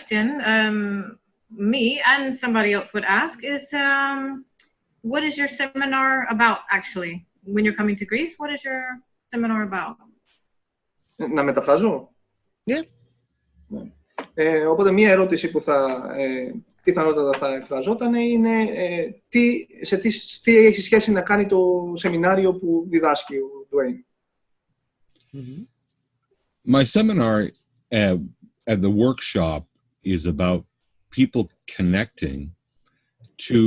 question me and somebody else would ask is, what is your seminar about, actually? When you're coming to Greece, what is your seminar about? Να μεταφράζω? Yeah. Οπότε μία ερώτηση που πιθανότατα θα εκφραζόταν είναι τι έχει σχέση να κάνει το σεμινάριο που διδάσκει ο Dwaine. Mm-hmm. My seminar at the workshop is about people connecting to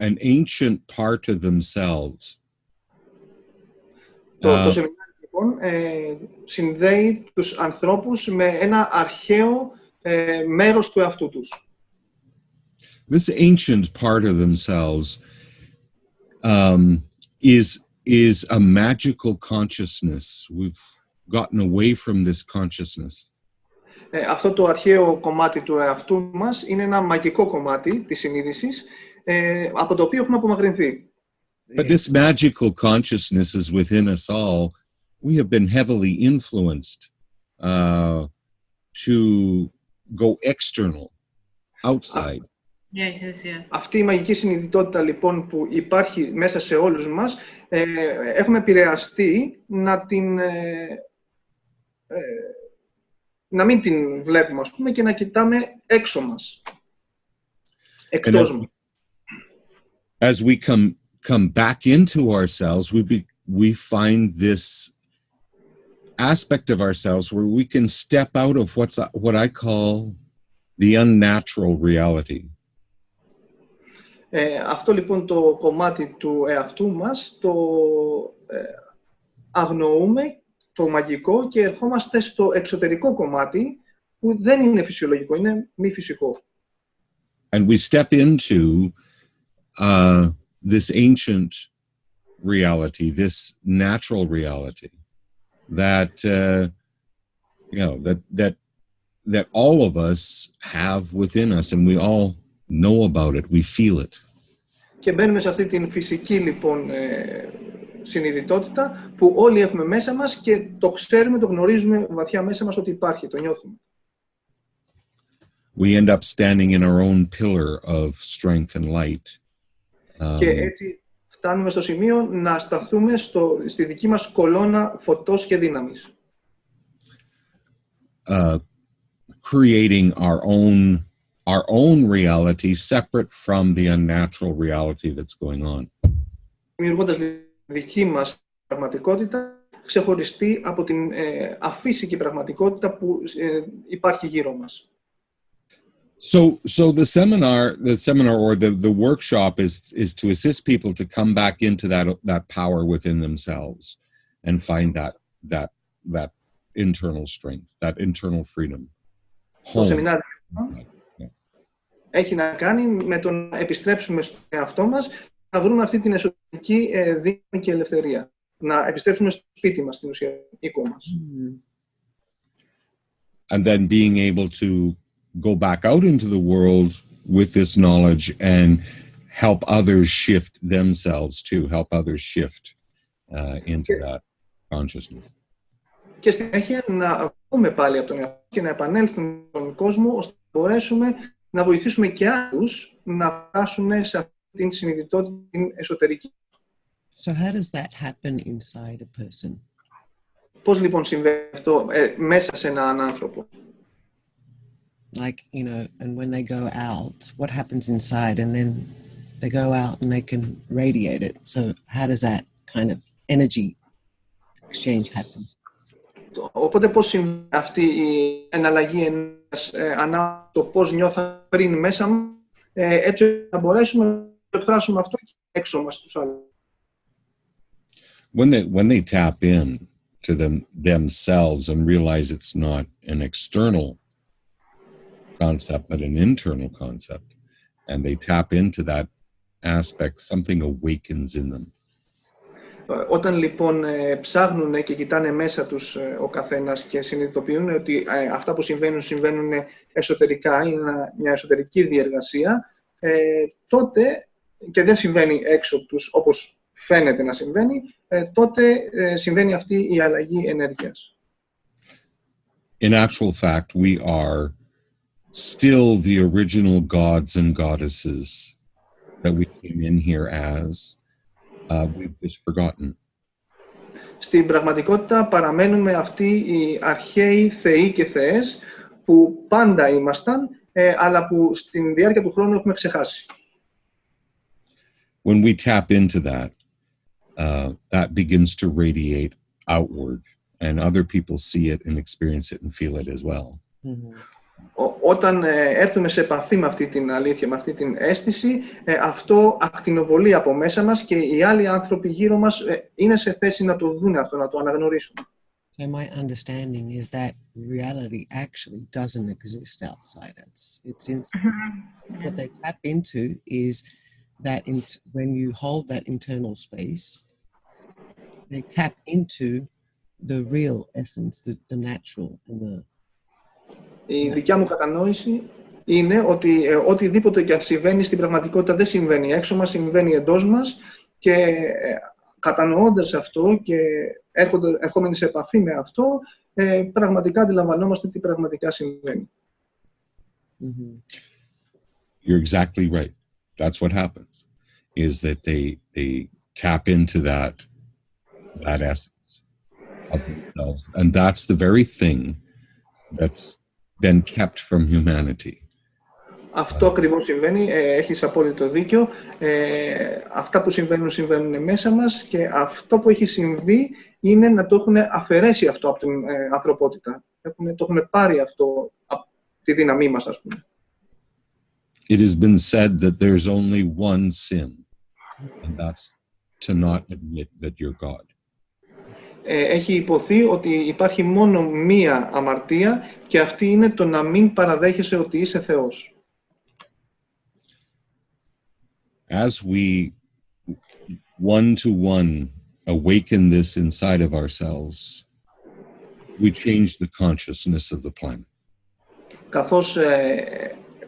an ancient part of themselves. Το σεμινάριο λοιπόν συνδέει τους ανθρώπους με ένα αρχαίο μέρος του εαυτού τους. This ancient part of themselves is a magical consciousness. We've gotten away from this consciousness. Αυτό το αρχαίο κομμάτι του εαυτού μας είναι ένα μαγικό κομμάτι της συνείδησης, από το οποίο έχουμε απομακρυνθεί. But this magical consciousness is within us all. We have been heavily influenced to go external, outside. Yes. Αυτή η μαγική συνειδητότητα λοιπόν που υπάρχει μέσα σε όλους μας, έχουμε επηρεαστεί να μην την βλέπουμε, ας πούμε, και να κοιτάμε έξω μας, εκτός μας. As we come back into ourselves, we find this aspect of ourselves where we can step out of what I call the unnatural reality. Αυτό λοιπόν το κομμάτι του εαυτού μας το αγνοούμε, το μαγικό, και ερχόμαστε στο εξωτερικό κομμάτι που δεν είναι φυσιολογικό, είναι μη φυσικό. And we step into this ancient reality, this natural reality that that all of us have within us, and we all know about it, we feel it. Και μπαίνουμε σε αυτή την φυσική λοιπόν συνειδητότητα που όλοι έχουμε μέσα μας και το ξέρουμε, το γνωρίζουμε βαθιά μέσα μας ότι υπάρχει, το νιώθουμε. We end up standing in our own pillar of strength and light. Και έτσι φτάνουμε στο σημείο να σταθούμε στη δική μας κολόνα φωτός και δύναμης. Creating our own reality separate from the unnatural reality that's going on. Δημιουργώντας δική μας πραγματικότητα, ξεχωριστή από την αφύσικη πραγματικότητα που υπάρχει γύρω μας. So the seminar or the workshop is to assist people to come back into that power within themselves and find that internal strength, that internal freedom. Το σεμινάριο έχει να κάνει με το να επιστρέψουμε στον εαυτό μας, να βρούμε αυτή την εσωτερική δύναμη και ελευθερία. Να επιστρέψουμε στο σπίτι μας, στην ουσία, οίκο μας. And then being able to go back out into the world with this knowledge and help others shift themselves too, help others shift into that consciousness. Και στη συνέχεια να βγούμε πάλι από τον εαυτό και να επανέλθουμε στον κόσμο, ώστε να μπορέσουμε να βοηθήσουμε και άλλους να φτάσουν σε αυτή την συνειδητότητα την εσωτερική. So how does that happen inside a person? Πώς λοιπόν συμβαίνει αυτό μέσα σε έναν άνθρωπο? Like, and when they go out, what happens inside? And then they go out and they can radiate it. So how does that kind of energy exchange happen? Οπότε πώς συμβαίνει αυτή η εναλλαγή ενέργειας ανάλογα το πώς νιώθαμε πριν μέσα μας, έτσι να μπορέσουμε να εκφράσουμε αυτό και έξω μας στους άλλους. When they tap in to themselves and realize it's not an external concept, but an internal concept, and they tap into that aspect, something awakens in them. Όταν λοιπόν ψάχνουν και κοιτάνε μέσα τους ο καθένας και συνειδητοποιούν ότι αυτά που συμβαίνουν εσωτερικά, είναι μια εσωτερική διεργασία, τότε, και δεν συμβαίνει έξω τους όπως φαίνεται να συμβαίνει, τότε συμβαίνει αυτή η αλλαγή ενέργειας. In actual fact, we are still the original gods and goddesses that we came in here as, we've just forgotten. Στην πραγματικότητα παραμένουμε αυτοί οι αρχαίοι θεοί και θεές που πάντα ήμασταν, αλλά που στην διάρκεια του χρόνου έχουμε ξεχάσει. When we tap into that, that begins to radiate outward, and other people see it and experience it and feel it as well. Όταν έρθουμε σε επαφή με αυτή την αλήθεια, με αυτή την αίσθηση, αυτό ακτινοβολεί από μέσα μας και οι άλλοι άνθρωποι γύρω μας είναι σε θέση να το δουν αυτό, να το αναγνωρίσουν. So my understanding is that reality actually doesn't exist outside us. It's inside. What they tap into is that when you hold that internal space, they tap into the real essence, the natural and the... Η δικιά μου κατανόηση είναι ότι οτιδήποτε και αν συμβαίνει στην πραγματικότητα δεν συμβαίνει έξω μας, συμβαίνει εντός μας και κατανοώντας αυτό και ερχόμενοι σε επαφή με αυτό, πραγματικά αντιλαμβανόμαστε τι πραγματικά συμβαίνει. You're exactly right. That's what happens, is that they tap into that essence of themselves. And that's the very thing that's been kept from humanity. Αυτό ακριβώς συμβαίνει, έχεις απόλυτο δίκιο. Αυτά που συμβαίνουν μέσα μας και αυτό που έχει συμβεί είναι να το έχουν αφαιρέσει αυτό από την ανθρωπότητα. Το έχουν πάρει αυτό από τη δύναμή μας, ας πούμε. It has been said that there's only one sin, and that's to not admit that you're God. Έχει υποθεί ότι υπάρχει μόνο μία αμαρτία και αυτή είναι το να μην παραδέχεσαι ότι είσαι Θεός. As we one-to-one awaken this inside of ourselves, we change the consciousness of the planet. Καθώς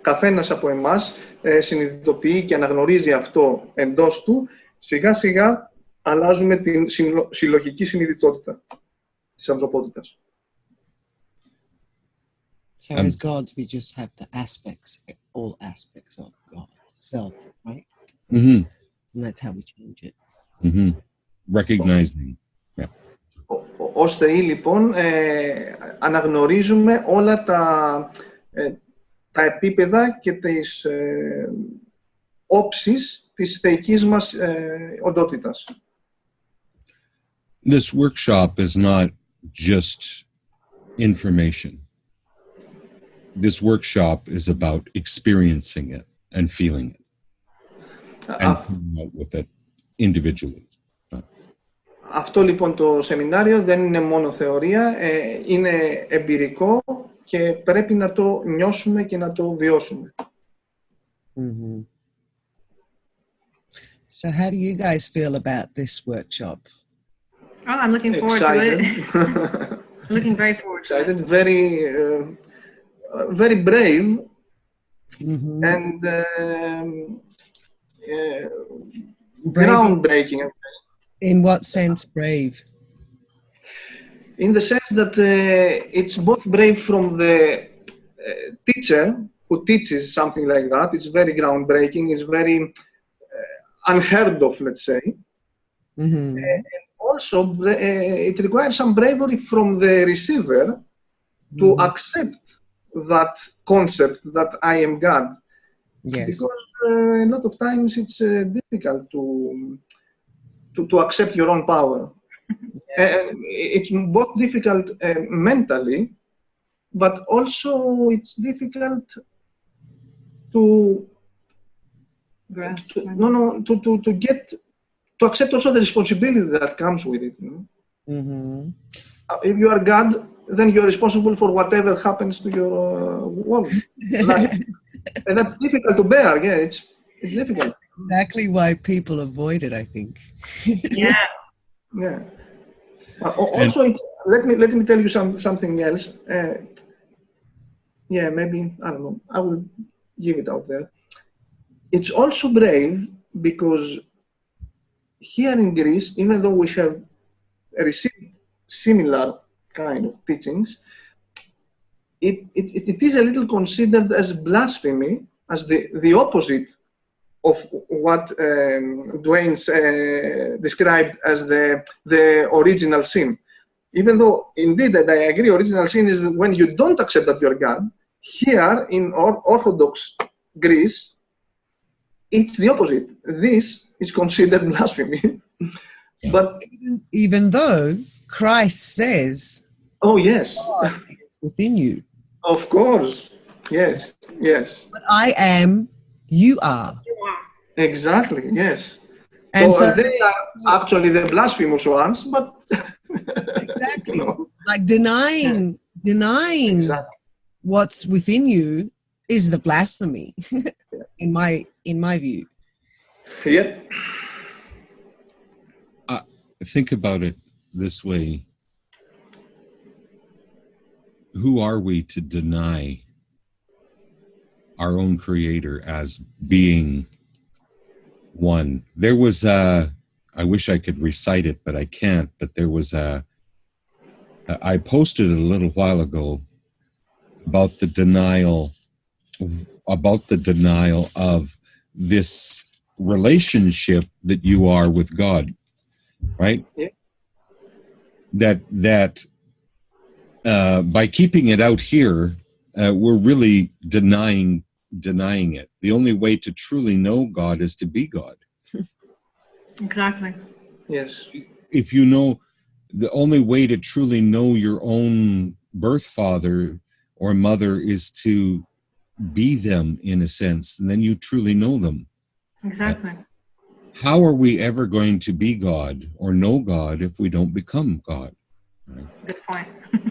καθένας από εμάς συνειδητοποιεί και αναγνωρίζει αυτό εντός του, σιγά-σιγά αλλάζουμε την συλλογική συνειδητότητα της ανθρωπότητας. So as gods, we just have the aspects, all aspects of God, self, right? Mm-hmm. And that's how we change it. Mm-hmm. Recognizing. Yeah. Ως θεοί, λοιπόν, αναγνωρίζουμε όλα τα επίπεδα και τις όψεις της θεϊκής μας οντότητας. This workshop is not just information. This workshop is about experiencing it and feeling it. And coming out with it individually. Αυτό λοιπόν το σεμινάριο δεν είναι μόνο θεωρία, είναι εμπειρικό και πρέπει να το νιώσουμε και να το βιώσουμε. Mm-hmm. So how do you guys feel about this workshop? Oh, I'm looking forward to it. Looking very forward to it. Excited, very brave, Mm-hmm. and groundbreaking. In what sense brave? In the sense that it's both brave from the teacher who teaches something like that. It's very groundbreaking. It's very unheard of, let's say. Mm-hmm. And also, it requires some bravery from the receiver to accept that concept that I am God. Yes. Because a lot of times it's difficult to accept your own power. Yes. It's both difficult mentally, but also it's difficult to accept also the responsibility that comes with it. You know? Mm-hmm. If you are God, then you're responsible for whatever happens to your world. And that's difficult to bear. Yeah, it's difficult. Exactly why people avoid it, I think. Yeah. Yeah. Also, let me tell you something else. Yeah, maybe, I don't know. I will give it out there. It's also brave because here in Greece, even though we have received similar kind of teachings, it is a little considered as blasphemy, as the opposite of what Dwayne described as the original sin. Even though, indeed, and I agree, original sin is when you don't accept that you're God. Here, in Orthodox Greece, it's the opposite. This is considered blasphemy. But even though Christ says, oh, yes. God is within you. Of course. Yes, yes. But I am, you are. Exactly, yes. And so they are actually the blasphemous ones, but exactly, like denying exactly. what's within you is the blasphemy, in my view. Yeah. Think about it this way. Who are we to deny our own Creator as being one? There was I wish I could recite it, but I can't. But there was I posted it a little while ago about the denial of this relationship that you are with God, right? Yeah. That by keeping it out here, we're really denying it. The only way to truly know God is to be God. Exactly. Yes. If you know, the only way to truly know your own birth father or mother is to be them, in a sense, and then you truly know them. Exactly. How are we ever going to be God or know God if we don't become God? Good point.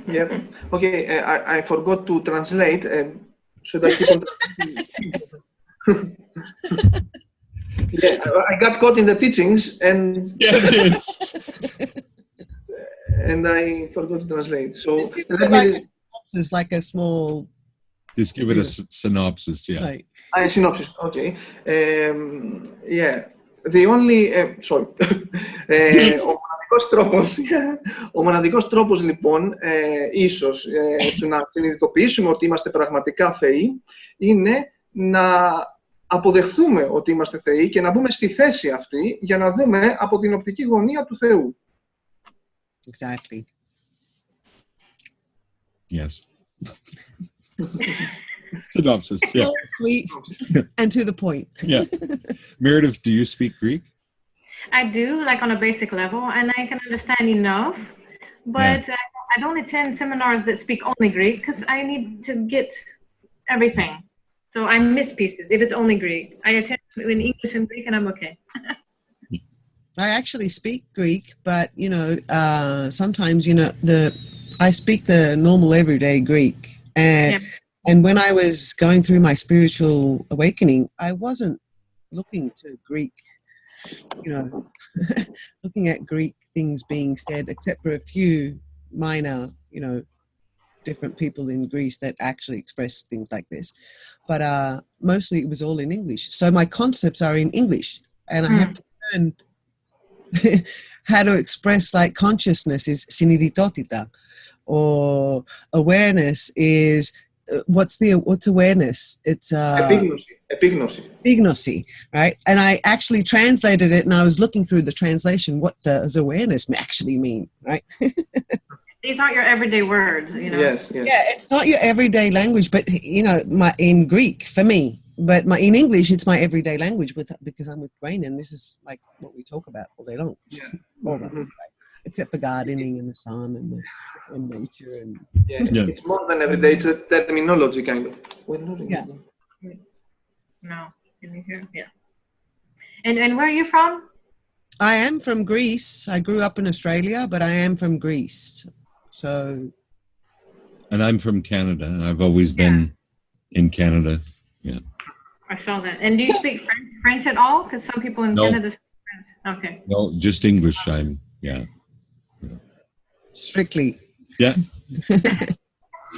Yeah. Okay, I forgot to translate. Should I keep on? Yeah, I got caught in the teachings, and and I forgot to translate. So let me. It's like a small. Just give it a synopsis. Yeah. Like, A synopsis. Okay. Yeah. The only. Sorry. Ο μοναδικός τρόπος λοιπόν, ίσως, του να συνειδητοποιήσουμε ότι είμαστε πραγματικά θεοί, είναι να αποδεχθούμε ότι είμαστε θεοί και να μπούμε στη θέση αυτή για να δούμε από την οπτική γωνία του Θεού. Exactly. Yes. Synopsis, yeah. So sweet and to the point. Yeah. Meredith, do you speak Greek? I do, like on a basic level, and I can understand enough, but I don't attend seminars that speak only Greek because I need to get everything. So I miss pieces if it's only Greek. I attend in English and Greek and I'm okay. I actually speak Greek, but sometimes I speak the normal everyday Greek, and when I was going through my spiritual awakening, I wasn't looking to Greek, looking at Greek things being said, except for a few minor, different people in Greece that actually express things like this. But mostly it was all in English. So my concepts are in English, and I have to learn how to express, like, consciousness is συνειδητότητα, or awareness is what's awareness? It's epignosi, right? And I actually translated it, and I was looking through the translation. What does awareness actually mean, right? These aren't your everyday words, Yes. Yeah, it's not your everyday language, but in Greek for me. But in English, it's my everyday language because I'm with Dwaine, and this is like what we talk about all day long. Yeah. Right? Except for gardening and the sun and nature and. Yeah. It's more than everyday. It's a terminology kind of. Yeah. No, can you hear? Yes. And where are you from? I am from Greece. I grew up in Australia, but I am from Greece. So. And I'm from Canada. I've always been in Canada. Yeah. I saw that. And do you speak French at all? Because some people in Canada speak French. Okay. No, just English. Yeah. Strictly. Yeah.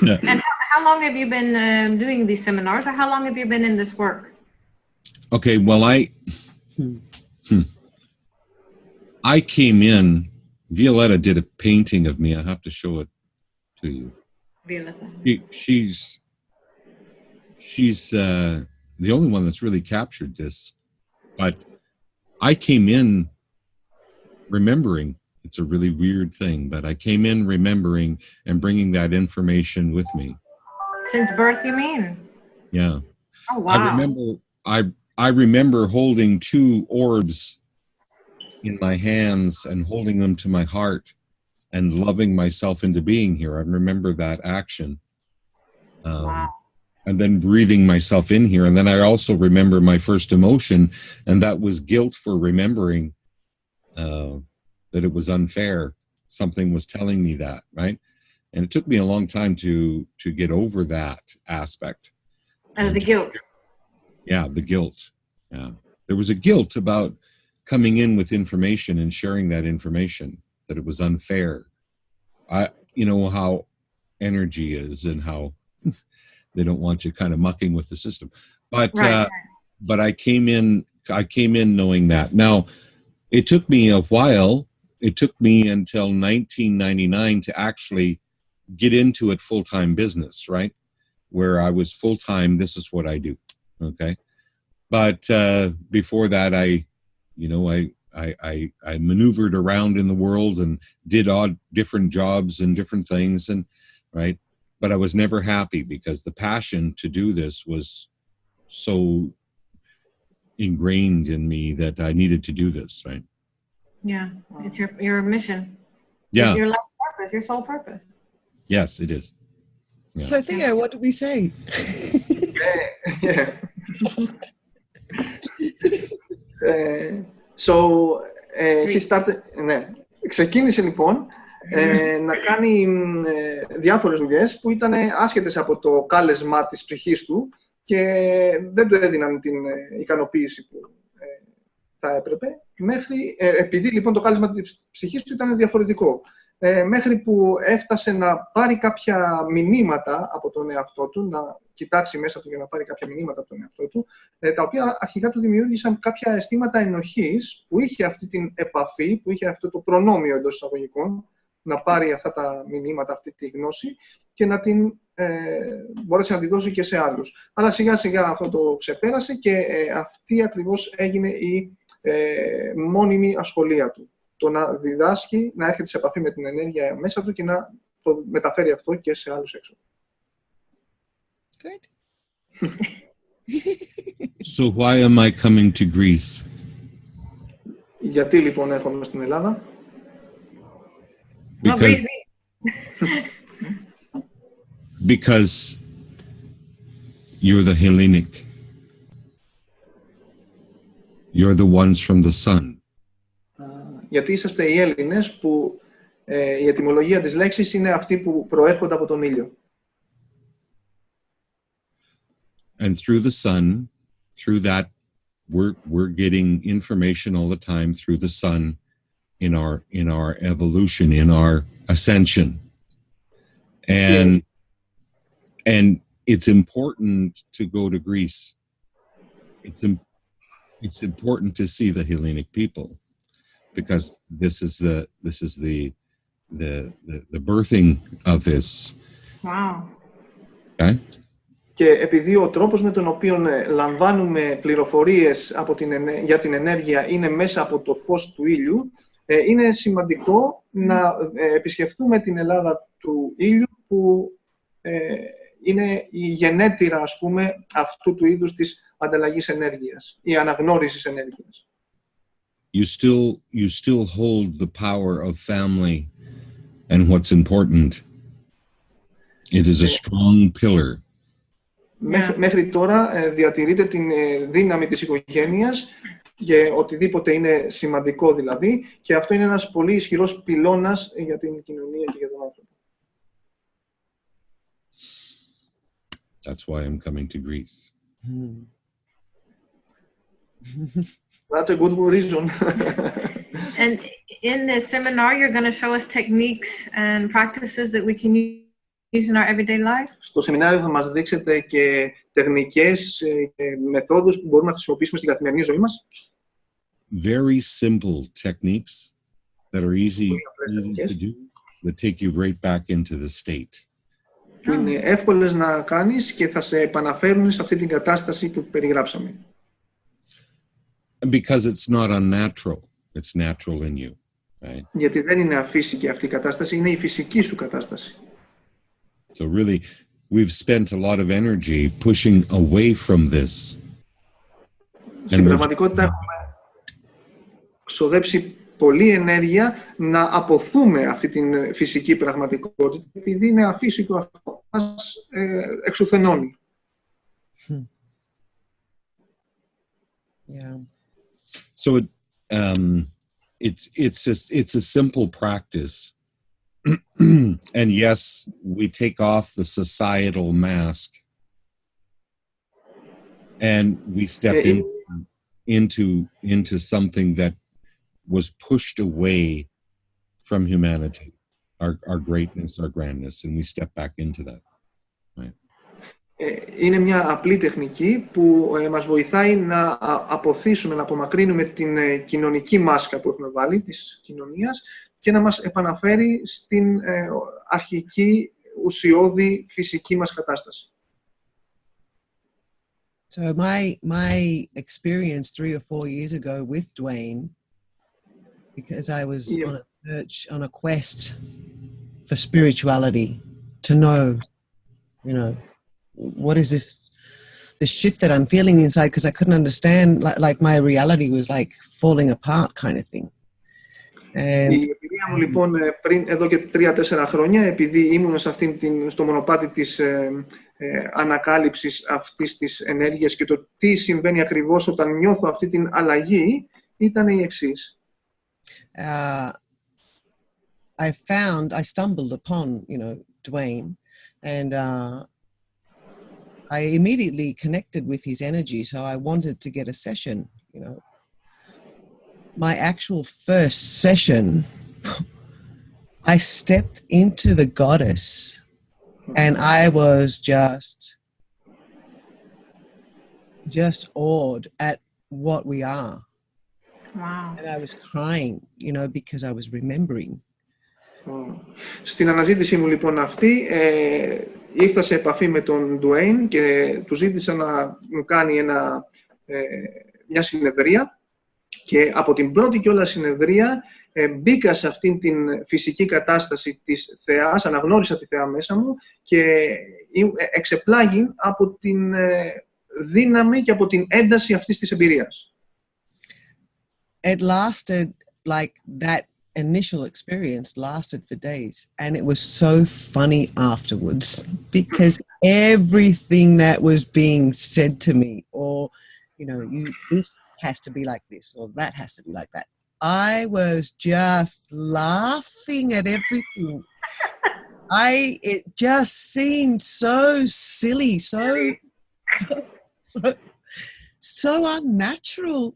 Yeah. And how long have you been doing these seminars, or how long have you been in this work? Okay, well, I came in, Violetta did a painting of me. I have to show it to you. She's the only one that's really captured this. But I came in remembering. It's a really weird thing, but I came in remembering and bringing that information with me. Since birth, you mean? Yeah. Oh, wow. I remember holding two orbs in my hands and holding them to my heart and loving myself into being here. I remember that action. Wow. And then breathing myself in here. And then I also remember my first emotion, and that was guilt for remembering that it was unfair. Something was telling me that, right? And it took me a long time to get over that aspect. The guilt. Yeah, the guilt. Yeah. There was a guilt about coming in with information and sharing that information, that it was unfair. You know how energy is and how they don't want you kind of mucking with the system. But right. But I came in knowing that. Now, it took me a while. It took me until 1999 to actually get into it full-time business, right? Where I was full-time, this is what I do. Okay. But before that, I maneuvered around in the world and did odd different jobs and different things, and right. But I was never happy because the passion to do this was so ingrained in me that I needed to do this, right? Yeah, it's your mission. Yeah. Your life purpose, your sole purpose. Yes, it is. Yeah. So Theo, what did we say? Yeah. So he started, ναι. Ξεκίνησε λοιπόν να κάνει διάφορες δουλειές που ήταν άσχετες από το κάλεσμα της ψυχής του και δεν του έδιναν την ικανοποίηση που θα έπρεπε, επειδή λοιπόν το κάλεσμα της ψυχής του ήταν διαφορετικό. Μέχρι που έφτασε να πάρει κάποια μηνύματα από τον εαυτό του, να κοιτάξει μέσα του για να πάρει κάποια μηνύματα από τον εαυτό του, τα οποία αρχικά του δημιούργησαν κάποια αισθήματα ενοχής, που είχε αυτή την επαφή, που είχε αυτό το προνόμιο εντός εισαγωγικών, να πάρει αυτά τα μηνύματα, αυτή τη γνώση και να την μπορέσει να τη δώσει και σε άλλους. Αλλά σιγά σιγά αυτό το ξεπέρασε και αυτή ακριβώς έγινε η μόνιμη ασχολία του. Το να διδάσκει, να έρχεται σε επαφή με την ενέργεια μέσα του και να το μεταφέρει αυτό και σε άλλους έξω. Good. So why am I coming to Greece? Γιατί λοιπόν έρχομαι στην Ελλάδα? Because you're the Hellenic. You're the ones from the sun. Γιατί είσαστε οι Έλληνες που η ετυμολογία της λέξης είναι αυτοί που προέρχονται από τον ήλιο. And through the sun, through that, we're getting information all the time through the sun in our evolution, in our ascension. And it's important to go to Greece. It's important to see the Hellenic people, because this is the birthing of this. Wow. Okay? Και επειδή ο τρόπος με τον οποίο λαμβάνουμε πληροφορίες για την ενέργεια είναι μέσα από το φως του ήλιου, είναι σημαντικό να επισκεφτούμε την Ελλάδα του ήλιου, που είναι η γενέτειρα, ας πούμε, αυτού του είδους της ανταλλαγής ενέργειας, η αναγνώρισης ενέργειας. You still hold the power of family and what's important. It is a strong pillar. Μέχρι τώρα διατηρείται την δύναμη της οικογένειας και οτιδήποτε είναι σημαντικό δηλαδή, και αυτό είναι ένας πολύ ισχυρός πυλώνας για την κοινωνία και για τον άνθρωπο. That's why I'm coming to Greece. That's a good reason. And in this seminar, you're going to show us techniques and practices that we can use in our everyday life. Στο σεμινάριο θα μας δείξετε και τεχνικές και μεθόδους που μπορούμε να χρησιμοποιήσουμε στην καθημερινή ζωή μας. Very simple techniques that are easy to do, that take you right back into the state. που είναι εύκολες να κάνεις και θα σε επαναφέρουν σε αυτή την κατάσταση που περιγράψαμε. Because it's not unnatural. It's natural in you, right? Γιατί δεν είναι αφύσικη αυτή η κατάσταση, είναι η φυσική σου κατάσταση. So really, we've spent a lot of energy pushing away from this. Στην πραγματικότητα έχουμε ξοδέψει πολλή ενέργεια να αποθούμε αυτή την φυσική πραγματικότητα, επειδή είναι αφύσικο αυτό, μας εξουθενώνει. Yeah. So it's a simple practice. And yes, we take off the societal mask and we step into something that was pushed away from humanity, our greatness, our grandness, and we step back into that. Right? Είναι μια απλή τεχνική που μας βοηθάει να αποθήσουμε, να απομακρύνουμε την κοινωνική μάσκα που έχουμε βάλει της κοινωνίας και να μας επαναφέρει στην αρχική, ουσιώδη, φυσική μας κατάσταση. So my experience 3 or 4 years ago with Dwaine, because I was on a search, on a quest for spirituality, to know, you know, what is this shift that I'm feeling inside, because I couldn't understand, like my reality was like falling apart kind of thing. And η εμπειρία μου λοιπόν εδώ και 3-4 χρόνια, επειδή ήμουν στο μονοπάτι της ανακάλυψης αυτής της ενέργειας και το τι συμβαίνει ακριβώς όταν νιώθω αυτή την αλλαγή, ήταν η εξής. I stumbled upon, you know, Dwaine, and I immediately connected with his energy, so I wanted to get a session, you know. My actual first session, I stepped into the goddess and I was just awed at what we are. Wow. And I was crying, you know, because I was remembering. Στην αναζήτησή μου λοιπόν αυτή, ήρθα σε επαφή με τον Dwaine και του ζήτησα να μου κάνει μια συνεδρία. Και από την πρώτη κιόλας συνεδρία μπήκα σε αυτήν την φυσική κατάσταση της θεάς, αναγνώρισα τη θεά μέσα μου και εξεπλάγει από την δύναμη και από την ένταση αυτής της εμπειρίας. It lasted, like that initial experience lasted for days, and it was so funny afterwards because everything that was being said to me, or, you know, this has to be like this, or that has to be like that. I was just laughing at everything. It just seemed so silly, so unnatural.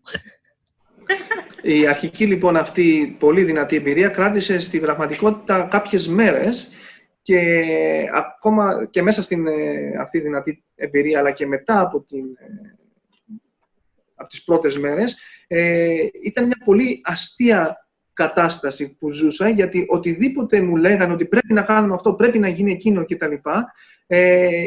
Η αρχική λοιπόν αυτή πολύ δυνατή εμπειρία κράτησε στη πραγματικότητα κάποιες μέρες και ακόμα και μέσα στην αυτή δυνατή εμπειρία, αλλά και μετά από τις πρώτες μέρες, ήταν μια πολύ αστεία κατάσταση που ζούσα, γιατί οτιδήποτε μου λέγανε ότι πρέπει να κάνουμε αυτό, πρέπει να γίνει εκείνο κτλ.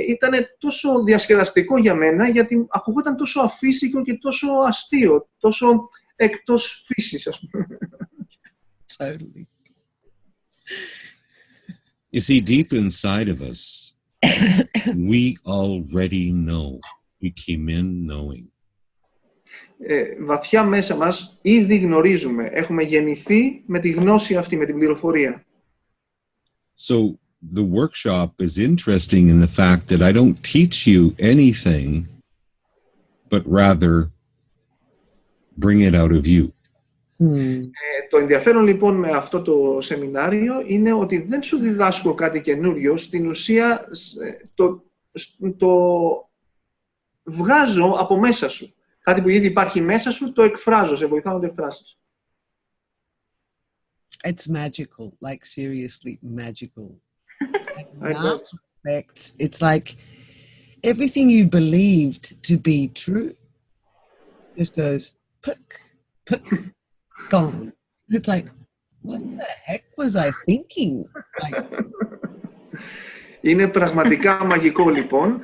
Ήταν τόσο διασκεδαστικό για μένα, γιατί ακουγόταν τόσο αφύσικο και τόσο αστείο, τόσο εκτός φύσης, ας πούμε. Totally. You see, deep inside of us, we already know. We came in knowing. Βαθιά μέσα μας ήδη γνωρίζουμε. Έχουμε γεννηθεί με τη γνώση αυτή, με την πληροφορία. So the workshop is interesting in the fact that I don't teach you anything, but rather bring it out of you. Το ενδιαφέρον λοιπόν με αυτό το σεμινάριο είναι ότι δεν σου διδάσκω κάτι καινούριο. Στην ουσία το βγάζω από μέσα σου. Κάτι που ήδη υπάρχει μέσα σου, το εκφράζω, σε βοηθάω να το εκφράσεις. It's magical, like seriously magical. In our respects, it's like everything you believed to be true just goes, puck, gone. It's like, what the heck was I thinking? Like, Είναι πραγματικά μαγικό λοιπόν,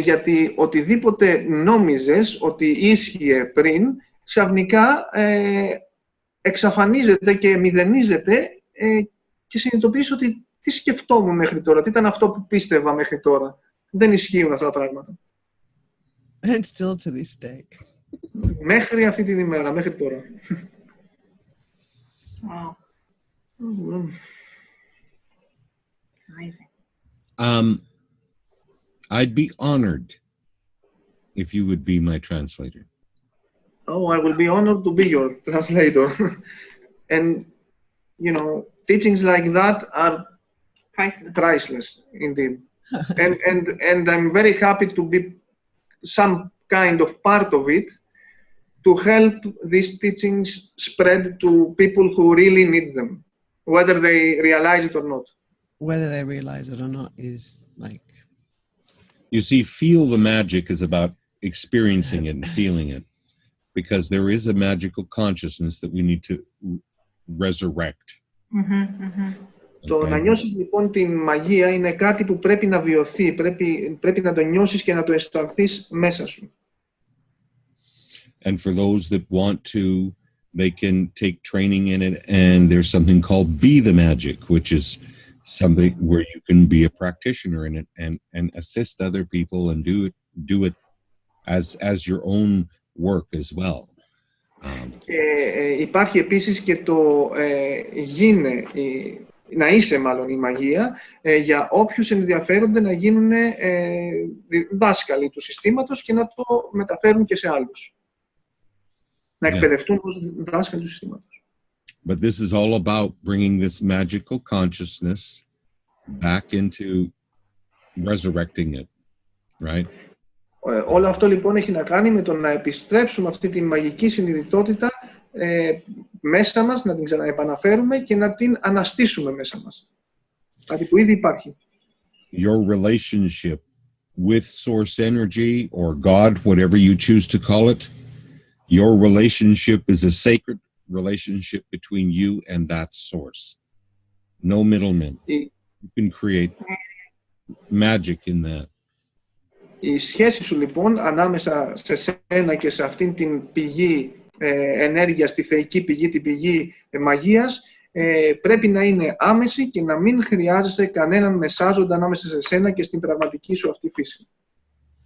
γιατί οτιδήποτε νόμιζες ότι ίσχυε πριν, ξαφνικά εξαφανίζεται και μηδενίζεται και συνειδητοποιείς ότι τι σκεφτόμουν μέχρι τώρα, τι ήταν αυτό που πίστευα μέχρι τώρα. Δεν ισχύουν αυτά τα πράγματα. And still to this day. Μέχρι αυτή την ημέρα, μέχρι τώρα. Wow. Amazing. I'd be honored if you would be my translator. Oh, I will be honored to be your translator. And, you know, teachings like that are priceless indeed. and I'm very happy to be some kind of part of it, to help these teachings spread to people who really need them, whether they realize it or not. Whether they realize it or not is like... You see, feel the magic is about experiencing it and feeling it, because there is a magical consciousness that we need to resurrect. Mm-hmm, mm-hmm. Το να νιώσεις λοιπόν την μαγεία είναι κάτι που πρέπει να βιωθεί, πρέπει να το νιώσεις και να το αισθανθείς μέσα σου. And for those that want to, they can take training in it, and there's something called Be the Magic, which is something where you can be a practitioner in it and assist other people and do it as your own work as well. Και υπάρχει επίσης και το να είσαι μάλλον η μαγεία, για όποιους ενδιαφέρονται να γίνουν δάσκαλοι του συστήματος και να το μεταφέρουν και σε άλλους. Να εκπαιδευτούν ως δάσκαλοι του συστήματος. But this is all about bringing this magical consciousness back into resurrecting it, right? Όλο αυτό λοιπόν έχει να κάνει με το να επιστρέψουμε αυτή τη μαγική συνειδητότητα μέσα μας, να την ξαναεπαναφέρουμε και να την αναστήσουμε μέσα μας. Κάτι που ήδη υπάρχει. Your relationship with source energy or God, whatever you choose to call it, your relationship is a sacred relationship between you and that source. No middlemen. You can create magic in that. Η σχέση σου λοιπόν ανάμεσα σε σένα και σε αυτήν την πηγή ενέργειας, τη θεϊκή πηγή, την πηγή μαγείας, πρέπει να είναι άμεση και να μην χρειάζεσαι κανέναν μεσάζοντα ανάμεσα σε σένα και στην πραγματική σου αυτή φύση.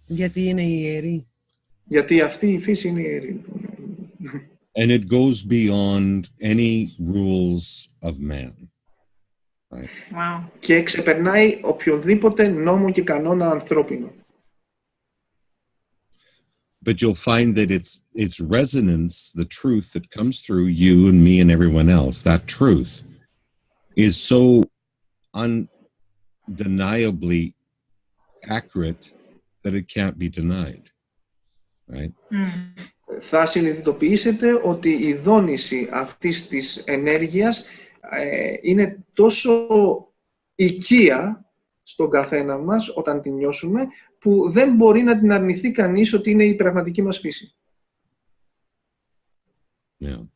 Γιατί είναι ιερή. Γιατί αυτή η φύση είναι ιερή. And it goes beyond any rules of man. Right? Wow. Και ξεπερνάει οποιοδήποτε νόμο και κανόνα ανθρώπινο. But you'll find that its resonance, the truth that comes through you and me and everyone else, that truth is so undeniably accurate that it can't be denied. Right? Θα συνειδητοποιήσετε ότι η δόνηση αυτής της ενέργειας είναι τόσο οικία στον καθένα μας όταν την νιώσουμε, που δεν μπορεί να την αρνηθεί κανείς ότι είναι η πραγματική μας φύση. Yeah.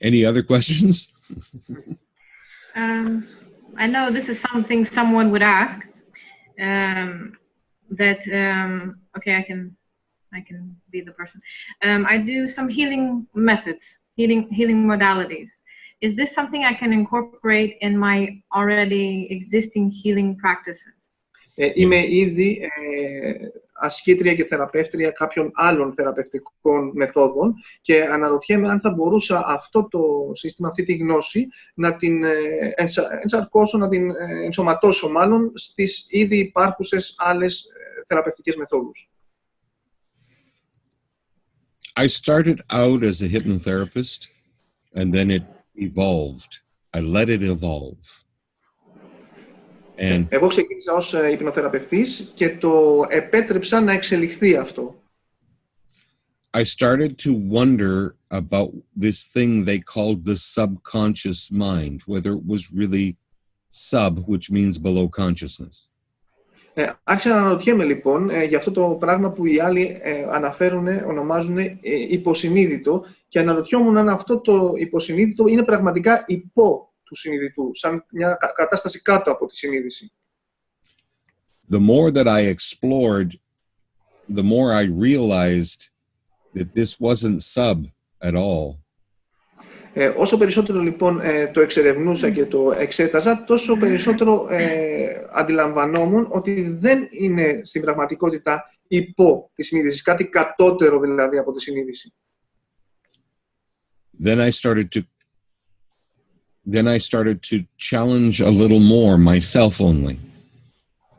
Any other questions? I know this is something someone would ask. Okay, I can be the person. I do some healing methods, healing modalities. Is this something I can incorporate in my already existing healing practices? Είμαι ήδη ασκήτρια και θεραπεύτρια κάποιων άλλων θεραπευτικών μεθόδων και αναρωτιέμαι αν θα μπορούσα αυτό το σύστημα, αυτή τη γνώση, να την ενσαρκώσω, να την ενσωματώσω μάλλον στις ήδη υπάρχουσες άλλες θεραπευτικές μεθόδους. I started out as a hypnotherapist and then it evolved. I let it evolve. And εγώ ξεκίνησα ως υπνοθεραπευτής και το επέτρεψα να εξελιχθεί αυτό. I started to wonder about this thing they called the subconscious mind, whether it was really sub, which means below consciousness. Άρχισα να αναρωτιέμαι λοιπόν για αυτό το πράγμα που οι άλλοι ονομάζουν υποσυνείδητο, και αναρωτιόμουν αν αυτό το υποσυνείδητο είναι πραγματικά υπό του συνειδητού, σαν μια κατάσταση κάτω από τη συνείδηση. The more that I explored, the more I realized that this wasn't sub at all. Όσο περισσότερο λοιπόν το εξερευνούσα και το εξέταζα, τόσο περισσότερο αντιλαμβανόμουν ότι δεν είναι στην πραγματικότητα υπό τη συνείδηση, κάτι κατώτερο δηλαδή από τη συνείδηση. Then I started to challenge a little more myself only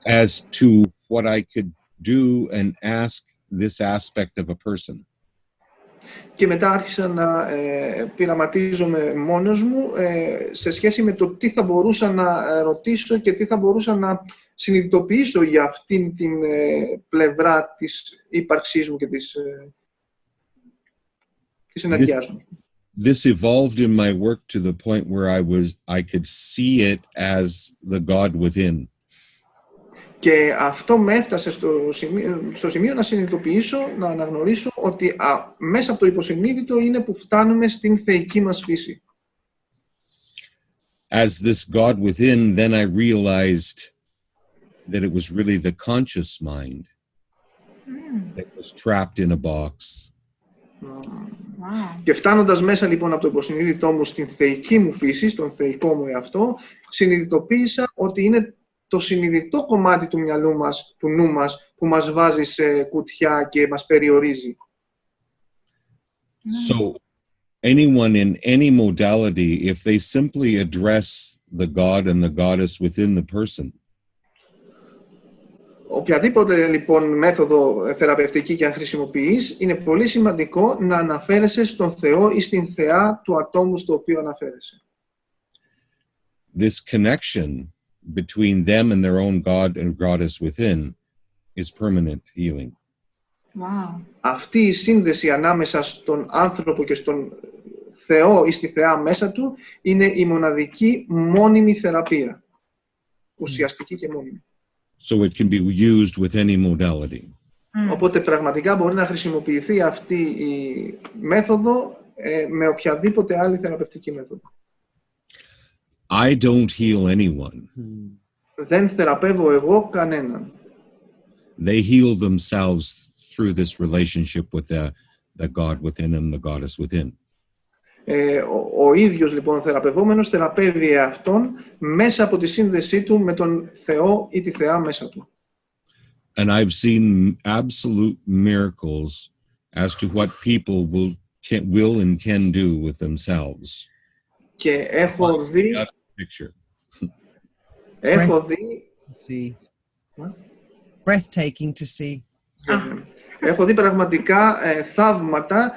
as to what I could do and ask this aspect of a person. Και μετά άρχισα να πειραματίζομαι μόνος μου σε σχέση με το τι θα μπορούσα να ρωτήσω και τι θα μπορούσα να συνειδητοποιήσω για αυτήν την πλευρά της ύπαρξής μου και της ενεργειάς μου. This evolved in my work to the point where I could see it as the God within. Και αυτό με έφτασε στο σημείο να συνειδητοποιήσω, να αναγνωρίσω ότι μέσα από το υποσυνείδητο είναι που φτάνουμε στην θεϊκή μας φύση. As this God within, then I realized that it was really the conscious mind that was trapped in a box. Και φτάνοντας μέσα λοιπόν από το υποσυνείδητό μου στην θεϊκή μου φύση, στον θεϊκό μου εαυτό, συνειδητοποίησα ότι είναι το συνειδητό κομμάτι του μυαλού μας, του νου μας, που μας βάζει σε κουτιά και μας περιορίζει. So, anyone in any modality, if they simply address the God and the goddess within the person, οποιαδήποτε λοιπόν μέθοδο θεραπευτική και αν χρησιμοποιείς, είναι πολύ σημαντικό να αναφέρεσαι στον Θεό ή στην Θεά του ατόμου στο οποίο αναφέρεσαι. this connection between them and their own God and goddess within is permanent healing. Wow. Αυτή η σύνδεση ανάμεσα στον άνθρωπο και στον Θεό ή στη Θεά μέσα του είναι η μοναδική μόνιμη θεραπεία. Ουσιαστική και μόνιμη. So it can be used with any modality. Οπότε πραγματικά μπορεί να χρησιμοποιηθεί αυτή η μέθοδο με οποιαδήποτε άλλη θεραπευτική μέθοδο. I don't heal anyone. Δεν θεραπεύω εγώ κανέναν. They heal themselves through this relationship with the God within them, the goddess within. Ο ίδιος λοιπόν ο θεραπευόμενος θεραπεύει εαυτόν μέσα από τη σύνδεσή του με τον Θεό ή τη Θεά μέσα του. And I've seen absolute miracles as to what people will and can do with themselves. Και έχω δει See. Breathtaking to see. Έχω δει πραγματικά θαύματα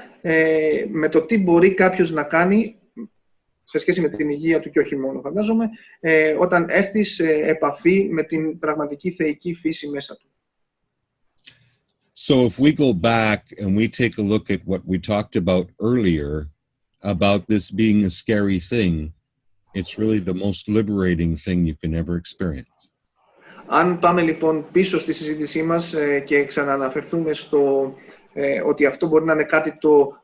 με το τι μπορεί κάποιος να κάνει σε σχέση με την υγεία του και όχι μόνο, φαντάζομαι, όταν έρθει σε επαφή με την πραγματική θεϊκή φύση μέσα του. So if we go back and we take a look at what we talked about earlier, about this being a scary thing, it's really the most liberating thing you can ever experience. Αν πάμε λοιπόν πίσω στη συζήτησή μας και ξανααναφερθούμε στο ότι αυτό μπορεί να είναι κάτι το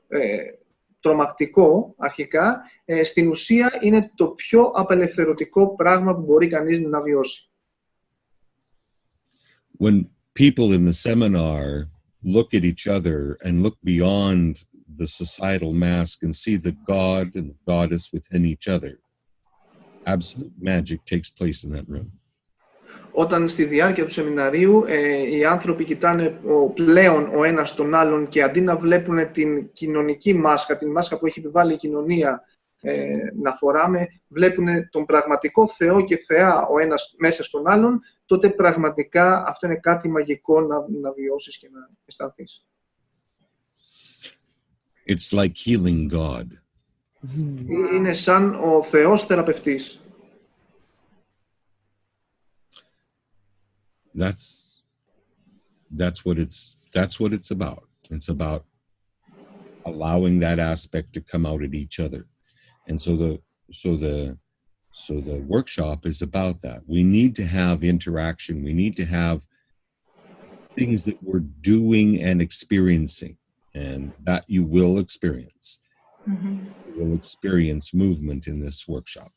τρομακτικό αρχικά, στην ουσία είναι το πιο απελευθερωτικό πράγμα που μπορεί κανείς να βιώσει. When people in the seminar look at each other and look beyond the societal mask and see the God and the goddess within each other, absolute magic takes place in that room. Όταν στη διάρκεια του σεμιναρίου οι άνθρωποι κοιτάνε πλέον ο ένας τον άλλον και αντί να βλέπουν την κοινωνική μάσκα, την μάσκα που έχει επιβάλει η κοινωνία να φοράμε, βλέπουν τον πραγματικό Θεό και Θεά ο ένας μέσα στον άλλον, τότε πραγματικά αυτό είναι κάτι μαγικό να βιώσεις και να αισθανθείς. It's like healing God. Είναι σαν ο Θεός θεραπευτής. That's what it's about. It's about allowing that aspect to come out at each other. And so the workshop is about that. We need to have interaction. We need to have things that we're doing and experiencing, and that you will experience. Mm-hmm. You will experience movement in this workshop.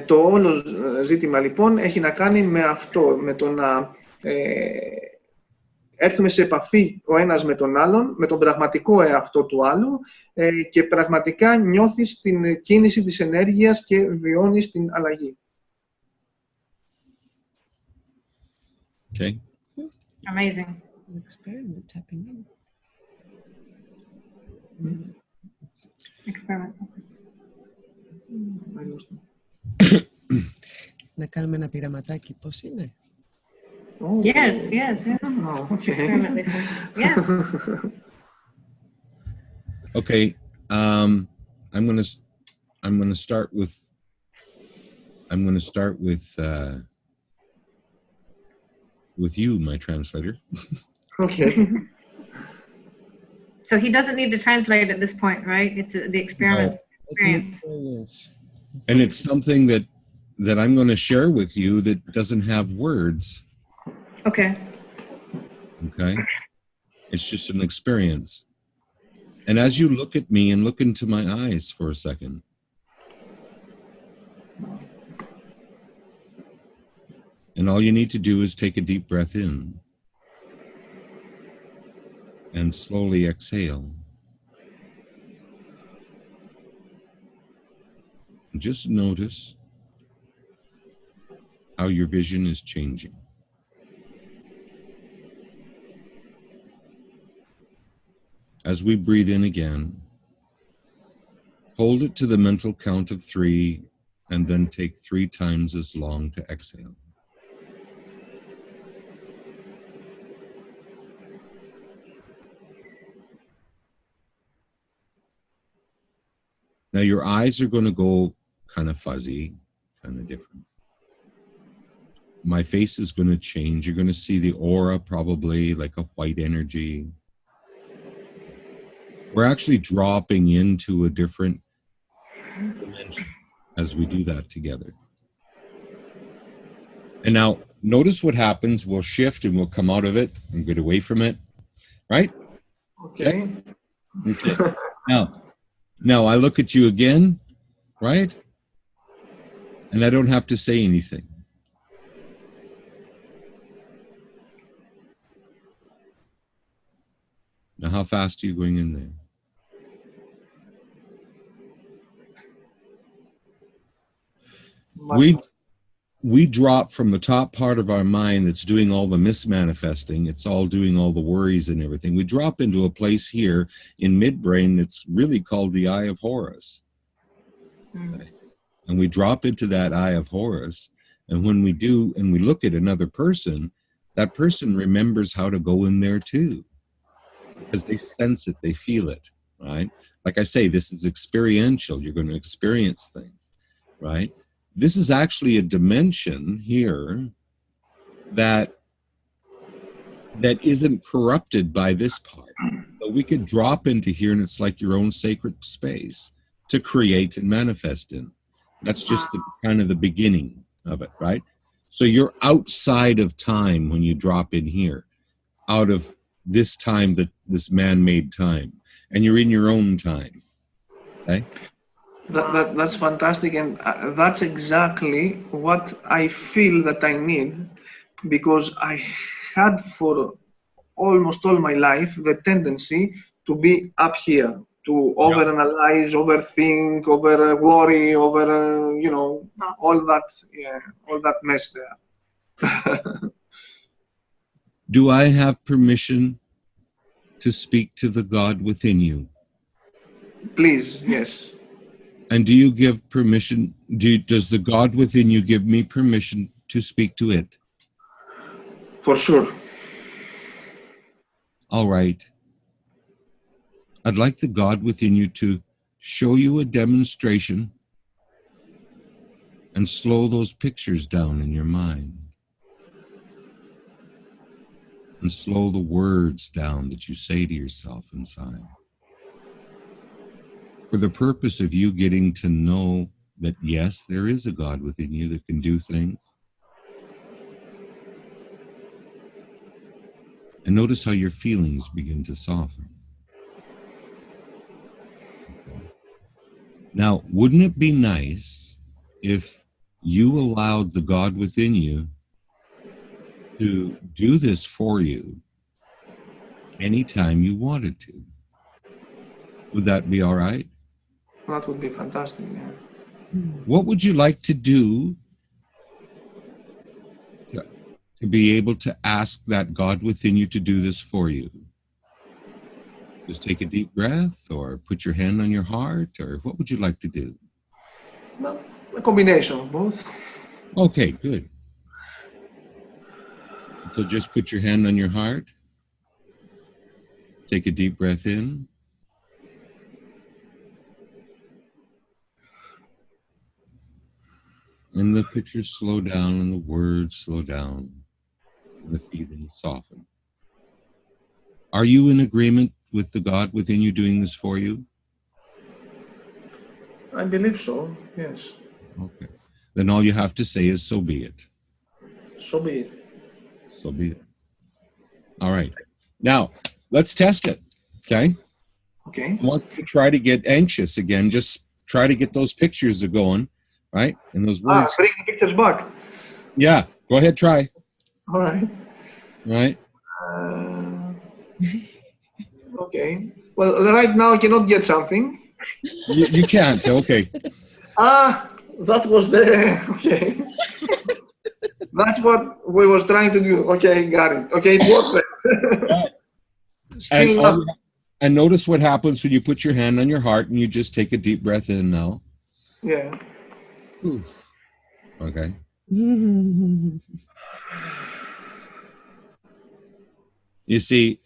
Το όλο ζήτημα λοιπόν έχει να κάνει με αυτό, με το να έρθουμε σε επαφή ο ένας με τον άλλον, με τον πραγματικό εαυτό του άλλου και πραγματικά νιώθεις την κίνηση της ενέργειας και βιώνεις την αλλαγή. Okay. Amazing. Experiment tapping in. Experiment. Να κάνουμε ένα πειραματάκι, πώς είναι? Yes, yes, yeah. Oh, okay. Experiment, listen. Yes. Okay. I'm gonna start with you, my translator. Okay. So he doesn't need to translate at this point, right? It's the experiment. It's an experience. And it's something that I'm going to share with you that doesn't have words. Okay. Okay. It's just an experience. And as you look at me and look into my eyes for a second, and all you need to do is take a deep breath in and slowly exhale. And just notice how your vision is changing. As we breathe in again, hold it to the mental count of 3 and then take 3 times as long to exhale. Now your eyes are going to go kind of fuzzy, kind of different. My face is going to change. You're going to see the aura probably like a white energy. We're actually dropping into a different dimension as we do that together. And now notice what happens. We'll shift and we'll come out of it and get away from it. Right? Okay. Okay. Now I look at you again, right? And I don't have to say anything. Now, how fast are you going in there? We drop from the top part of our mind that's doing all the mismanifesting. It's all doing all the worries and everything. We drop into a place here in midbrain that's really called the Eye of Horus. Okay. And we drop into that Eye of Horus. And when we do, and we look at another person, that person remembers how to go in there too. Because they sense it, they feel it, right? Like I say, this is experiential. You're going to experience things, right? This is actually a dimension here that isn't corrupted by this part. So we could drop into here and it's like your own sacred space to create and manifest in. That's just kind of the beginning of it, right? So you're outside of time when you drop in here, out of this time, this man-made time, and you're in your own time, okay? That's fantastic, and that's exactly what I feel that I need, because I had for almost all my life the tendency to be up here, to overanalyze, overthink, worry, all that mess there. Do I have permission to speak to the God within you? Please, yes. And do you give permission, does the God within you give me permission to speak to it? For sure. All right. I'd like the God within you to show you a demonstration and slow those pictures down in your mind. And slow the words down that you say to yourself inside. For the purpose of you getting to know that, yes, there is a God within you that can do things. And notice how your feelings begin to soften. Now, wouldn't it be nice if you allowed the God within you to do this for you anytime you wanted to? Would that be all right? That would be fantastic. Yeah. What would you like to do to be able to ask that God within you to do this for you? Just take a deep breath, or put your hand on your heart, or what would you like to do? Well, a combination of both. Okay, good. So just put your hand on your heart. Take a deep breath in. And the pictures slow down and the words slow down and the feelings soften. Are you in agreement with the God within you doing this for you? I believe so, yes. Okay. Then all you have to say is, so be it. So be it. So be it. All right. Now, let's test it, okay? Okay. I want you to try to get anxious again. Just try to get those pictures going, right? And those words. Bring the pictures back. Yeah, go ahead, try. All right. Right? Okay. Well, right now I cannot get something. You can't, okay. That was the, okay. That's what we was trying to do. Okay, got it. Okay, it worked. Still not. And notice what happens when you put your hand on your heart and you just take a deep breath in now. Yeah. Ooh. Okay. You see,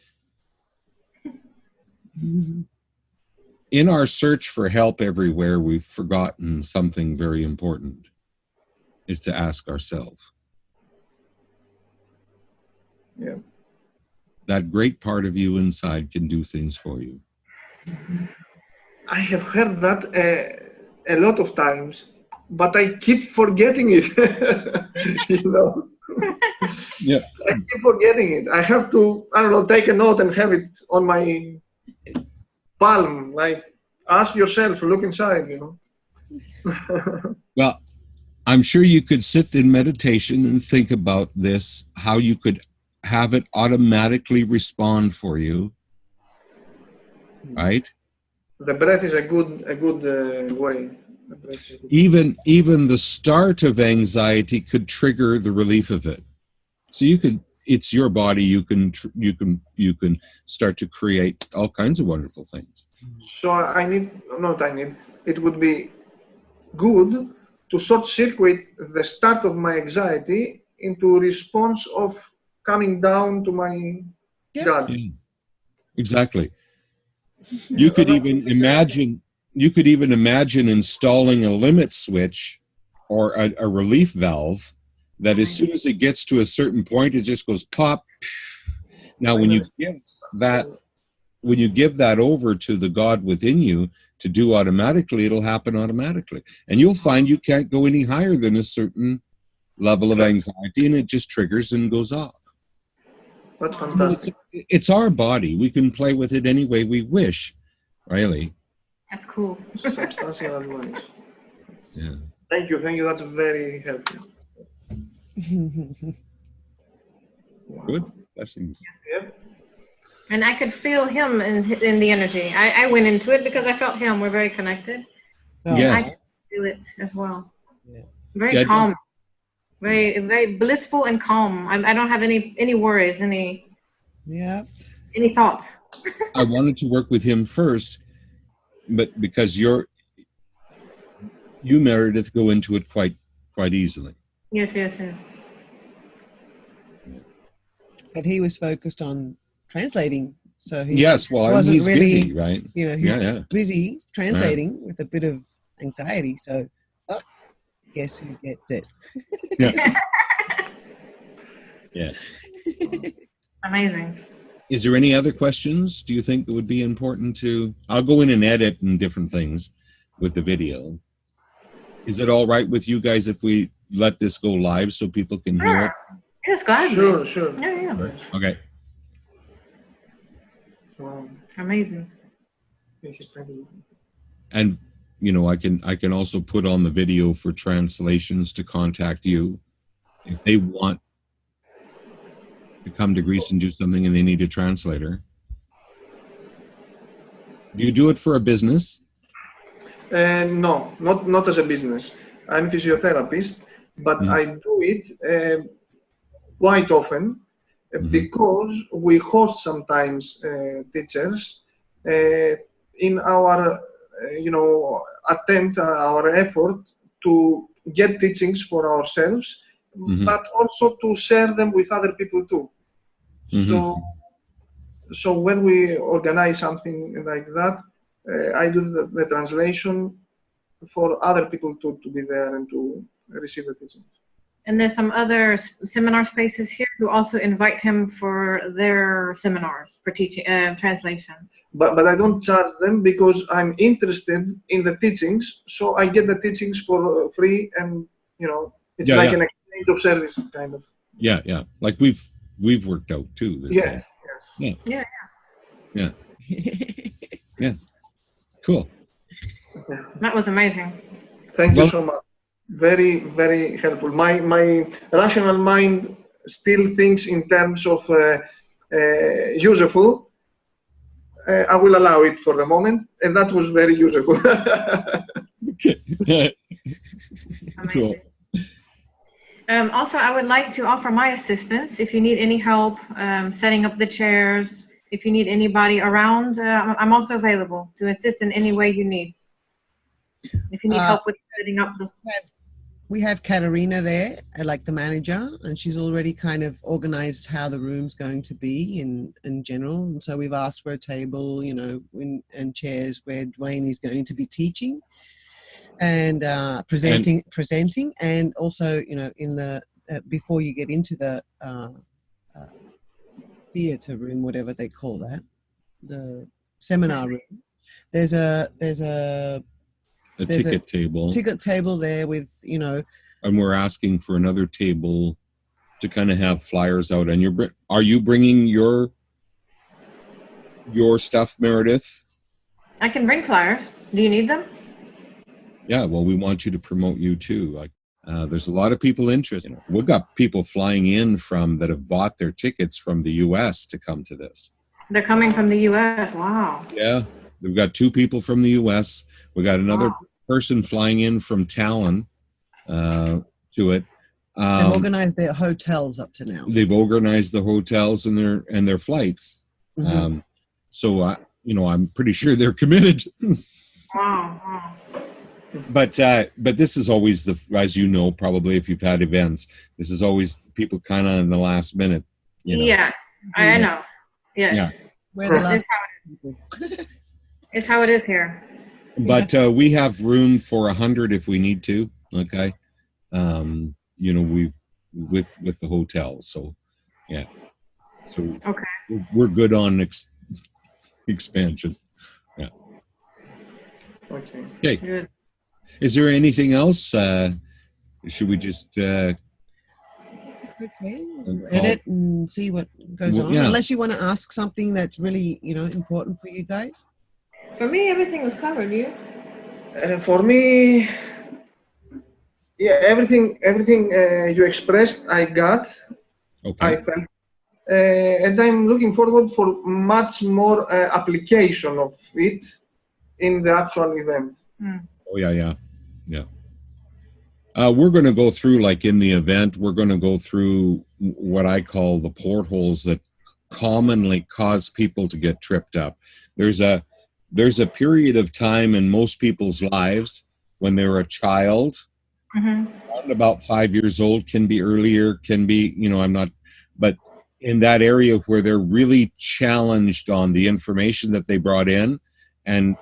in our search for help everywhere, we've forgotten something very important, is to ask ourselves. Yeah. That great part of you inside can do things for you. I have heard that a lot of times, but I keep forgetting it. You know? Yeah. I keep forgetting it. I have to, I don't know, take a note and have it on my palm. Like, ask yourself, look inside, you know. Well, I'm sure you could sit in meditation and think about this, how you could have it automatically respond for you, right? The breath is a good way. Even the start of anxiety could trigger the relief of it. So you could, it's your body. You can start to create all kinds of wonderful things. So it would be good to short circuit the start of my anxiety into response of coming down to my God. Yeah, exactly. You could even imagine installing a limit switch or a relief valve that as soon as it gets to a certain point, it just goes pop. Now, when you give that over to the God within you to do automatically, it'll happen automatically. And you'll find you can't go any higher than a certain level of anxiety, and it just triggers and goes off. That's fantastic. It's our body. We can play with it any way we wish, really. That's cool. Substantial advice. Yeah. Thank you. That's very helpful. Wow. Good. Blessings. Yep. And I could feel him in the energy. I went into it because I felt him. We're very connected. Yes. I could feel it as well. Yeah. Very calm. Very blissful and calm. I don't have any worries, any thoughts. I wanted to work with him first, but because you, Meredith, go into it quite easily. Yes. But he was focused on translating, so he he's really busy, right? You know, he's busy translating with a bit of anxiety. So, guess who gets it? Yeah. Yeah. Amazing. Is there any other questions? Do you think that would be important to? I'll go in and edit and different things with the video. Is it all right with you guys if we let this go live so people can hear it? Yes, gladly. Sure. Yeah. Right. Okay. Amazing. And I can also put on the video for translations to contact you if they want to come to Greece and do something and they need a translator. Do you do it for a business? No, not as a business. I'm a physiotherapist, but I do it quite often because we host sometimes teachers in our our effort to get teachings for ourselves, but also to share them with other people too. So when we organize something like that, I do the translation for other people to be there and to receive the teachings. And there's some other seminar spaces here who also invite him for their seminars for teaching translation. But I don't charge them because I'm interested in the teachings, so I get the teachings for free, and it's like an exchange of service kind of. Yeah. Like we've worked out too. Yes. Yeah. Cool. That was amazing. Thank you so much. Very, very helpful. My rational mind still thinks in terms of useful. I will allow it for the moment, and that was very useful. Cool. Also, I would like to offer my assistance if you need any help setting up the chairs. If you need anybody around, I'm also available to assist in any way you need. If you need help with setting up the... We have Katerina there, like the manager, and she's already kind of organized how the room's going to be in general. And so we've asked for a table, and chairs where Dwaine is going to be teaching and presenting, and also, in the before you get into the theater room, whatever they call that, the seminar room, there's a ticket table there with, and we're asking for another table to kind of have flyers out. And are you bringing your stuff, Meredith? I can bring flyers. Do you need them? Yeah, well, we want you to promote you too. Like, there's a lot of people interested. We've got people flying in that have bought their tickets from the U.S. to come to this. They're coming from the U.S. Wow. Yeah, we've got 2 people from the U.S. We got another person flying in from Talon to it. They've organized their hotels up to now. They've organized the hotels and their flights. So I'm pretty sure they're committed. Wow. But this is always as you know, probably if you've had events, this is always people kind of in the last minute. Yeah, I know. Yes. Yeah. We're the last It's how it is here. But we have room for 100 if we need to. Okay. We with the hotel. So yeah. So okay. We're good on expansion. Yeah. Okay. Good. Is there anything else? Should we just okay, edit and see what goes on? Yeah. Unless you want to ask something that's really, important for you guys. For me, everything was covered. You? For me, everything you expressed, I got. Okay. I felt, and I'm looking forward for much more application of it in the actual event. Oh yeah. We're going to go through, like in the event, we're going to go through what I call the portholes that commonly cause people to get tripped up. There's a period of time in most people's lives when they're a child, about 5 years old, can be earlier, can be, but in that area where they're really challenged on the information that they brought in and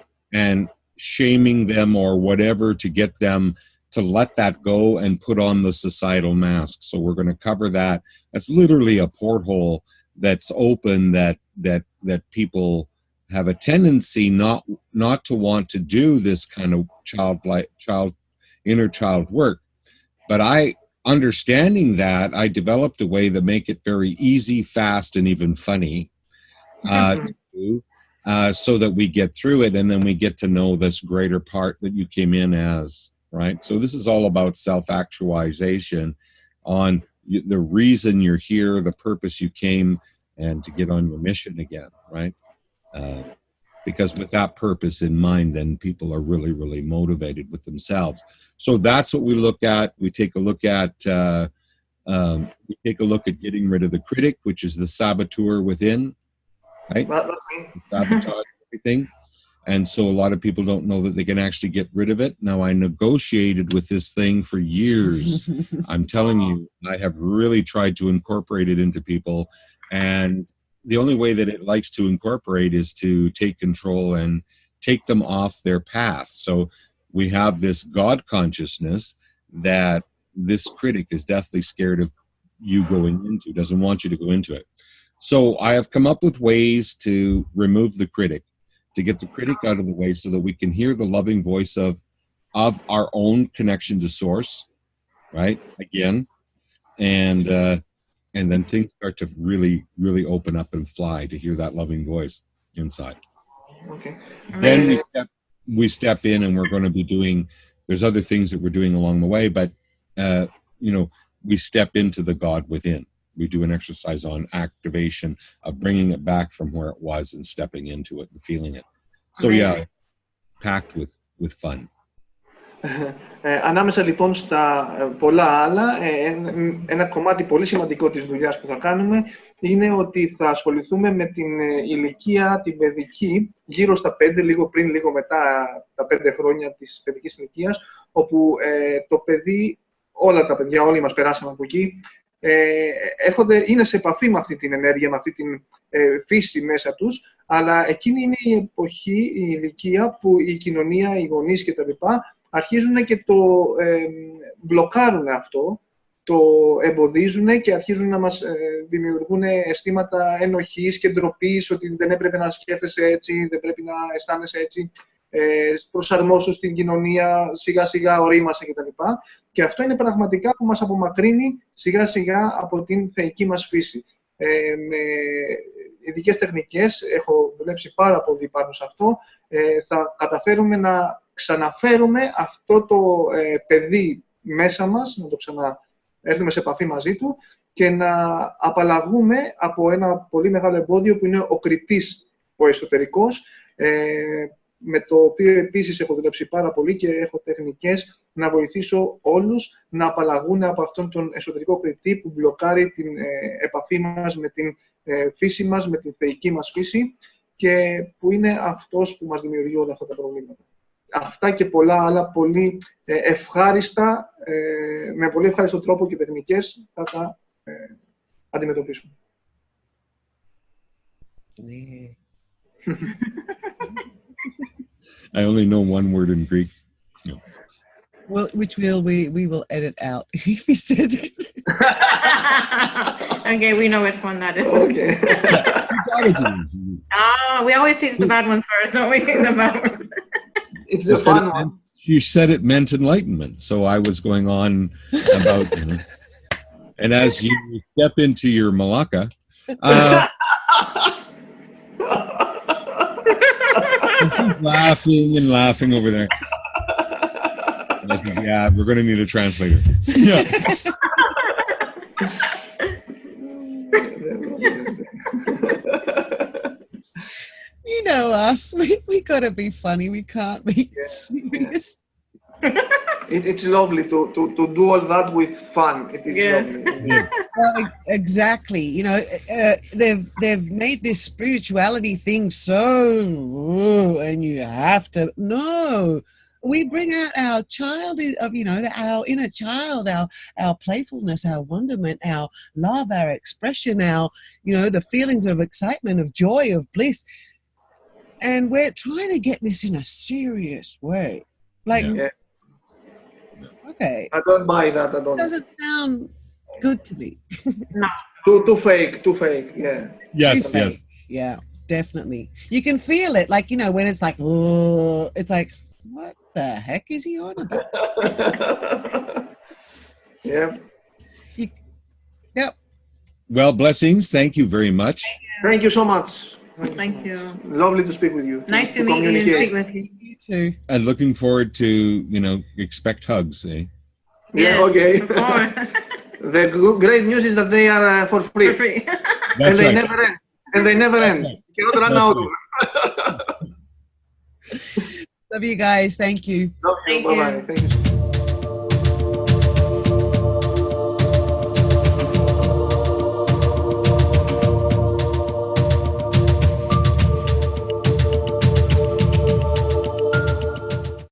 shaming them or whatever to get them to let that go and put on the societal mask. So we're going to cover that. That's literally a porthole that's open that people have a tendency not to want to do this kind of inner child work. But understanding that, I developed a way to make it very easy, fast, and even funny to do. so that we get through it, and then we get to know this greater part that you came in as, right? So this is all about self-actualization on the reason you're here, the purpose you came, and to get on your mission again, right? Because with that purpose in mind, then people are really, really motivated with themselves. So that's what we look at. We take a look at getting rid of the critic, which is the saboteur within, right? That's me. Sabotage everything. And so a lot of people don't know that they can actually get rid of it. Now, I negotiated with this thing for years. I'm telling you, I have really tried to incorporate it into people. And the only way that it likes to incorporate is to take control and take them off their path. So we have this God consciousness that this critic is deathly scared of you going into, doesn't want you to go into it. So I have come up with ways to remove the critic, to get the critic out of the way so that we can hear the loving voice of our own connection to source, right? Again, and then things start to really, really open up and fly to hear that loving voice inside. Okay. Then we step in, and we're going to be doing, there's other things that we're doing along the way, but, we step into the God within. We do an exercise on activation of bringing it back from where it was and stepping into it and feeling it. So yeah, packed with fun. Ανάμεσα λοιπόν στα πολλά άλλα, ένα κομμάτι πολύ σημαντικό της δουλειάς που θα κάνουμε είναι ότι θα ασχοληθούμε με την ηλικία, την παιδική, γύρω στα 5, λίγο πριν, λίγο μετά τα 5 χρόνια της παιδικής ηλικίας, όπου το παιδί, όλα τα παιδιά, όλοι μας περάσαμε από εκεί, είναι σε επαφή με αυτή την ενέργεια, με αυτή την φύση μέσα τους, αλλά εκείνη είναι η εποχή, η ηλικία που η κοινωνία, οι γονείς κτλ. Αρχίζουν και το μπλοκάρουν αυτό, το εμποδίζουν και αρχίζουν να μας δημιουργούν αισθήματα ενοχής και ντροπής, ότι δεν έπρεπε να σκέφτεσαι έτσι, δεν πρέπει να αισθάνεσαι έτσι, προσαρμόσου στην κοινωνία, σιγά σιγά ορίμασε κτλ. Και αυτό είναι πραγματικά που μας απομακρύνει σιγά σιγά από την θεϊκή μας φύση. Με ειδικές τεχνικές, έχω δουλέψει πάρα πολύ πάνω σε αυτό, θα καταφέρουμε να ξαναφέρουμε αυτό το παιδί μέσα μας, να το ξαναέρθουμε σε επαφή μαζί του και να απαλλαγούμε από ένα πολύ μεγάλο εμπόδιο που είναι ο κριτής, ο εσωτερικός, με το οποίο επίσης έχω δουλέψει πάρα πολύ και έχω τεχνικές να βοηθήσω όλους να απαλλαγούν από αυτόν τον εσωτερικό κριτή που μπλοκάρει την επαφή μας με την φύση μας, με την θεϊκή μας φύση και που είναι αυτός που μας δημιουργεί όλα αυτά τα προβλήματα. Αυτά και πολλά άλλα πολύ ευχάριστα, με πολύ ευχάριστο τρόπο και τεχνικές θα τα αντιμετωπίσουμε. I only know one word in Greek. No. Well, which we will edit out if he says it. Okay, we know which one that is. Okay. We always teach the bad one first, don't we? The bad one. It's the fun one. You said it meant enlightenment, so I was going on about, and as you step into your Malacca, and she's laughing and laughing over there. And I said, yeah, we're going to need a translator. Yeah. You know us. We got to be funny. We can't be serious. It's lovely to do all that with fun. It is lovely. Yes. Well, exactly. You know, they've made this spirituality thing so, and you have to. No, we bring out our child of, our inner child, our playfulness, our wonderment, our love, our expression, our, the feelings of excitement, of joy, of bliss. And we're trying to get this in a serious way. Like, okay. I don't buy that. I don't. It doesn't sound good to me. No. Too fake, yeah. Yes, Too fake. yes. Yeah, definitely. You can feel it, like, when it's like, oh, it's like, what the heck is he on about? Yeah. Yep. Well, blessings. Thank you very much. Thank you so much. Thank you. Lovely to speak with you. Nice to meet you and speak with you. You too. And looking forward to, expect hugs, eh? Yeah, Yes, okay. of course. The great news is that they are for free. For free. That's They right. never end. And they never end. right. You cannot run That's out right. of them. Love you guys. Thank you. Love you. Thank you. Bye-bye. Thank you.